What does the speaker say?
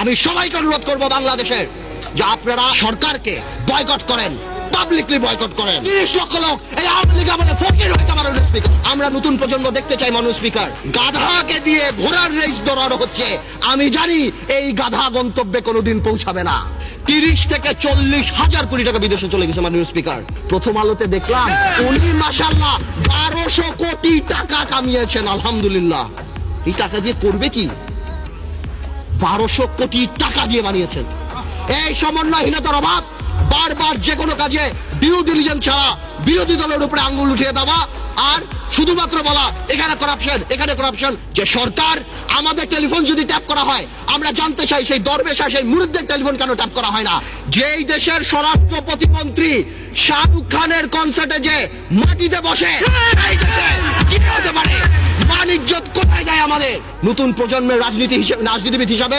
আমি সবাইকে অনুরোধ করব বাংলাদেশের যে আপনারা সরকারকে বয়কট করেন, পাবলিকলি বয়কট করেন। 30 লক্ষ লোক এই আওয়ামী লীগ আমাদের ফকির হয়েছে মাননীয় স্পিকার। আমরা নতুন প্রজন্ম দেখতে চাই মাননীয় স্পিকার। গাধাকে দিয়ে ঘোড়ার রেস দৌড়ানো হচ্ছে। আমি জানি এই গাধা গন্তব্যে কোনোদিন পৌঁছাবে না। 30 থেকে 40 হাজার কোটি টাকা বিদেশে চলে গেছে মাননীয় স্পিকার। প্রথম আলোতে দেখলাম উনি মাশাআল্লাহ 1200 কোটি টাকা কামিয়েছেন। আলহামদুলিল্লাহ। এই টাকা দিয়ে করবে কি? 1200 কোটি টাকা দিয়ে বানিয়েছেন। এই সমন্বয়হীনতার অভাব, বারবার যে কোনো কাজে ডিউ ডিলিজেন্স ছাড়া বিরোধী দলের উপরে আঙ্গুল উঠিয়ে দেওয়া আর শুধুমাত্র বলা এখানে করাপশন, এখানে করাপশন। যে সরকার আমাদের টেলিফোন যদি ট্যাপ করা হয়, আমরা জানতে চাই সেই দরবেশা সেই মুরিদদের টেলিফোন কেন ট্যাপ করা হয় না? যেই দেশের স্বরাষ্ট্র প্রতিমন্ত্রী শাহরুখ খানের কনসার্টে যে মাটিতে বসে, এই দেশে কি হতে পারে? মান ইজ্জত কোথায় যায় আমাদের? নতুন প্রজন্মের রাজনীতিবিদ হিসাবে